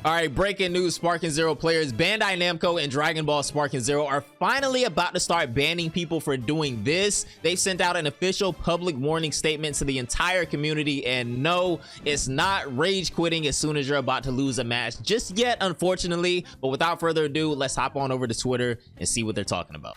All right, breaking news, Sparking Zero players, Bandai Namco and Dragon Ball Sparking Zero are finally about to start banning people for doing this. They sent out an official public warning statement to the entire community, and no, it's not rage quitting as soon as you're about to lose a match just yet, unfortunately. But without further ado, let's hop on over to Twitter and see what they're talking about.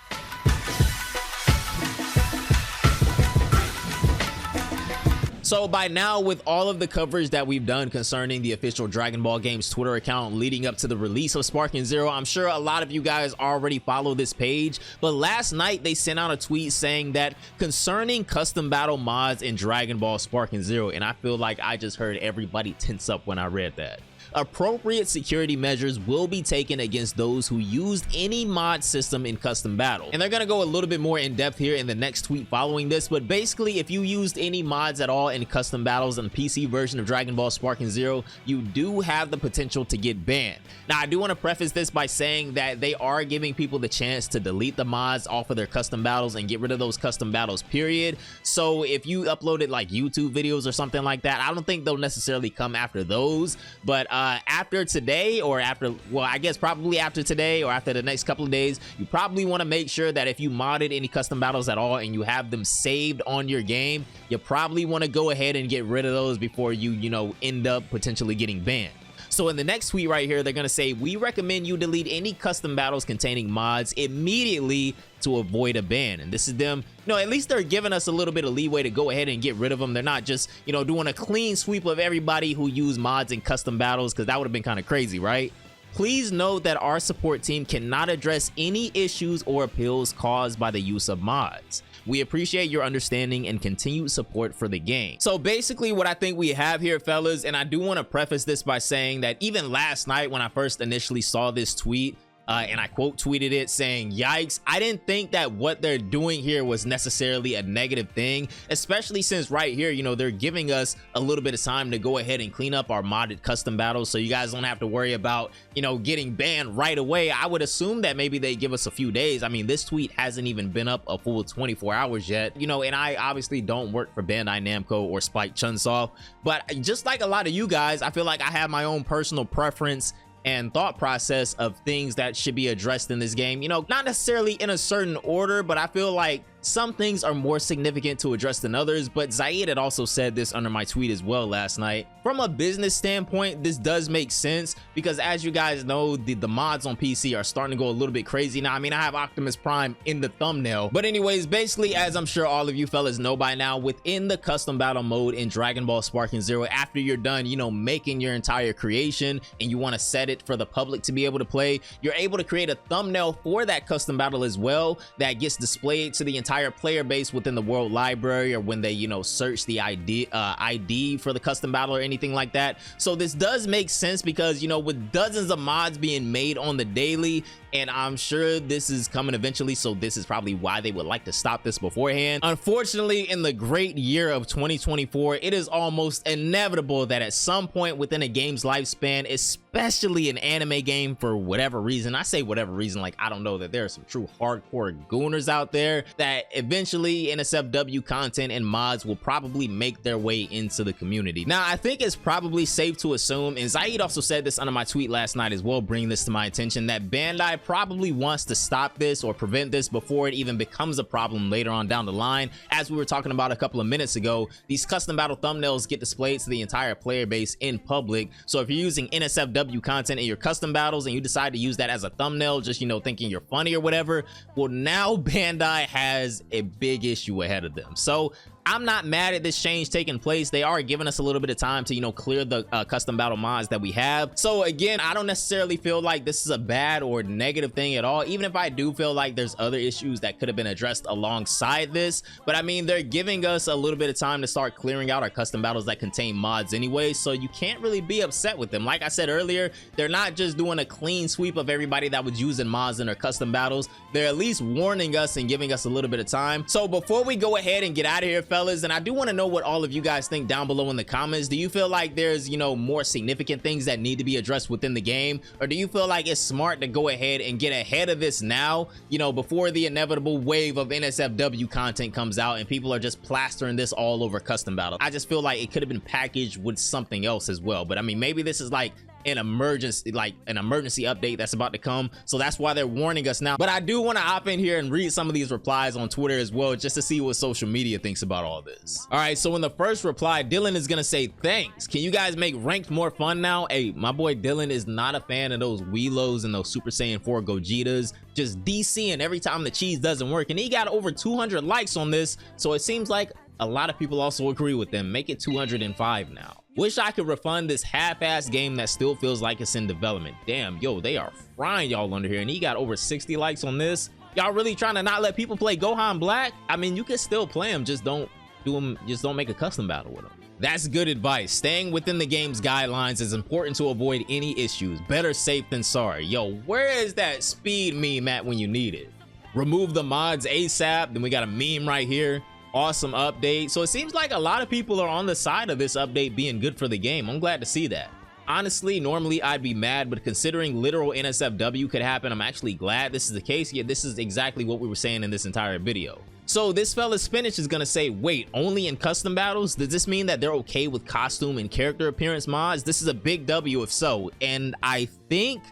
So by now, with all of the coverage that we've done concerning the official Dragon Ball Games Twitter account leading up to the release of Sparking Zero, I'm sure a lot of you guys already follow this page. But last night, they sent out a tweet saying that concerning custom battle mods in Dragon Ball Sparking Zero, and I feel like I just heard everybody tense up when I read that. Appropriate security measures will be taken against those who used any mod system in custom battle. And they're gonna go a little bit more in depth here in the next tweet following this, but basically if you used any mods at all in custom battles on the PC version of Dragon Ball Sparking Zero, you do have the potential to get banned. Now I do want to preface this by saying that they are giving people the chance to delete the mods off of their custom battles and get rid of those custom battles, period. So if you uploaded like YouTube videos or something like that, I don't think they'll necessarily come after those, but after today, or after, well, I guess probably after today or after the next couple of days, you probably want to make sure that if you modded any custom battles at all and you have them saved on your game, you probably want to go ahead and get rid of those before you know, end up potentially getting banned. So in the next tweet right here, they're going to say, we recommend you delete any custom battles containing mods immediately to avoid a ban. And this is them, you know, at least they're giving us a little bit of leeway to go ahead and get rid of them. They're not just, you know, doing a clean sweep of everybody who use mods in custom battles, because that would have been kind of crazy, right? Please note that our support team cannot address any issues or appeals caused by the use of mods. We appreciate your understanding and continued support for the game. So basically what I think we have here, fellas, and I do want to preface this by saying that even last night when I first initially saw this tweet, and I quote tweeted it saying, yikes, I didn't think that what they're doing here was necessarily a negative thing, especially since right here, you know, they're giving us a little bit of time to go ahead and clean up our modded custom battles so you guys don't have to worry about, you know, getting banned right away. I would assume that maybe they give us a few days. I mean, this tweet hasn't even been up a full 24 hours yet, you know, and I obviously don't work for Bandai Namco or Spike Chunsoft, but just like a lot of you guys, I feel like I have my own personal preference and thought process of things that should be addressed in this game. You know, not necessarily in a certain order, but I feel like some things are more significant to address than others. But Zaid had also said this under my tweet as well last night. From a business standpoint, this does make sense because as you guys know, the mods on PC are starting to go a little bit crazy now. I mean, I have Optimus Prime in the thumbnail, but anyways, basically, as I'm sure all of you fellas know by now, within the custom battle mode in Dragon Ball Sparking Zero, after you're done, you know, making your entire creation and you want to set it for the public to be able to play, you're able to create a thumbnail for that custom battle as well that gets displayed to the entire player base within the world library, or when they, you know, search the ID for the custom battle or anything like that. So this does make sense because, you know, with dozens of mods being made on the daily, and I'm sure this is coming eventually, so this is probably why they would like to stop this beforehand. Unfortunately, in the great year of 2024, it is almost inevitable that at some point within a game's lifespan, especially an anime game, for whatever reason, I say whatever reason, like I don't know, that there are some true hardcore gooners out there that eventually NSFW content and mods will probably make their way into the community. Now, I think it's probably safe to assume, and Zaid also said this under my tweet last night as well, bringing this to my attention, that Bandai probably wants to stop this or prevent this before it even becomes a problem later on down the line. As we were talking about a couple of minutes ago, these custom battle thumbnails get displayed to the entire player base in public. So if you're using NSFW content in your custom battles and you decide to use that as a thumbnail, just, you know, thinking you're funny or whatever, well, now Bandai has a big issue ahead of them. So I'm not mad at this change taking place. They are giving us a little bit of time to, you know, clear the custom battle mods that we have. So again, I don't necessarily feel like this is a bad or negative thing at all, even if I do feel like there's other issues that could have been addressed alongside this. But I mean, they're giving us a little bit of time to start clearing out our custom battles that contain mods anyway, so you can't really be upset with them. Like I said earlier, they're not just doing a clean sweep of everybody that was using mods in their custom battles. They're at least warning us and giving us a little bit of time. So before we go ahead and get out of here, fellas, and I do want to know what all of you guys think down below in the comments. Do you feel like there's, you know, more significant things that need to be addressed within the game, or do you feel like it's smart to go ahead and get ahead of this now, you know, before the inevitable wave of NSFW content comes out and people are just plastering this all over custom battle? I just feel like it could have been packaged with something else as well. But I mean, maybe this is like an emergency update that's about to come. So that's why they're warning us now. But I do want to hop in here and read some of these replies on Twitter as well, just to see what social media thinks about all this. All right, so in the first reply, Dylan is gonna say, thanks, can you guys make ranked more fun now? Hey, my boy Dylan is not a fan of those Weelos and those Super Saiyan 4 Gogetas, just DCing every time the cheese doesn't work. And he got over 200 likes on this, so it seems like a lot of people also agree with them. Make it 205 now. Wish I could refund this half-ass game that still feels like it's in development. Damn, yo, they are frying y'all under here, and he got over 60 likes on this. Y'all really trying to not let people play Gohan Black? I mean, you can still play him, just don't make a custom battle with him. That's good advice. Staying within the game's guidelines is important to avoid any issues. Better safe than sorry. Yo, where is that speed meme at when you need it? Remove the mods ASAP. Then we got a meme right here. Awesome update. So it seems like a lot of people are on the side of this update being good for the game. I'm glad to see that. Honestly, normally I'd be mad, but considering literal NSFW could happen, I'm actually glad this is the case. Yeah, this is exactly what we were saying in this entire video. So this fella Spinach is gonna say, wait, only in custom battles? Does this mean that they're okay with costume and character appearance mods? This is a big W if so. And I think,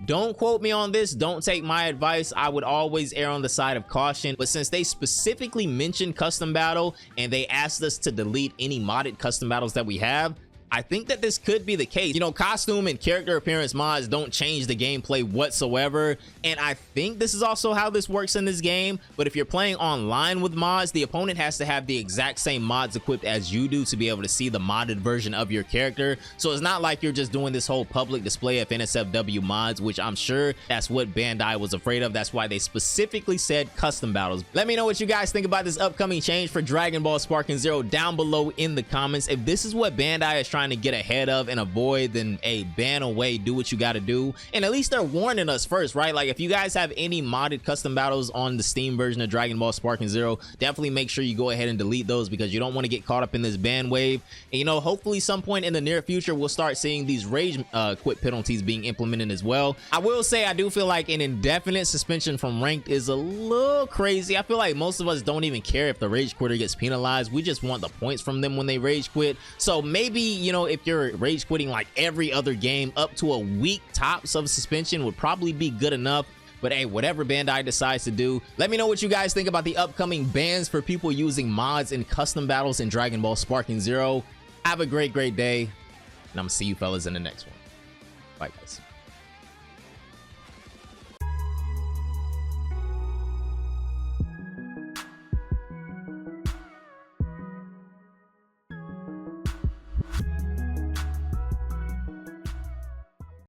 don't quote me on this, don't take my advice, I would always err on the side of caution, but since they specifically mentioned custom battle and they asked us to delete any modded custom battles that we have, I think that this could be the case. You know, costume and character appearance mods don't change the gameplay whatsoever, and I think this is also how this works in this game. But if you're playing online with mods, the opponent has to have the exact same mods equipped as you do to be able to see the modded version of your character. So it's not like you're just doing this whole public display of NSFW mods, which I'm sure that's what Bandai was afraid of. That's why they specifically said custom battles. Let me know what you guys think about this upcoming change for Dragon Ball Sparking Zero down below in the comments. If this is what Bandai is trying to get ahead of and avoid, then hey, ban away, do what you got to do. And at least they're warning us first, right? Like if you guys have any modded custom battles on the Steam version of Dragon Ball Sparking Zero, definitely make sure you go ahead and delete those, because you don't want to get caught up in this ban wave. And you know, hopefully some point in the near future we'll start seeing these rage quit penalties being implemented as well. I will say I do feel like an indefinite suspension from ranked is a little crazy. I feel like most of us don't even care if the rage quitter gets penalized. We just want the points from them when they rage quit. So maybe, you know, if you're rage quitting like every other game, up to a week tops of suspension would probably be good enough. But hey, whatever Bandai decides to do, let me know what you guys think about the upcoming bans for people using mods in custom battles in Dragon Ball Sparking Zero. Have a great day, and I'm gonna see you fellas in the next one. Bye guys.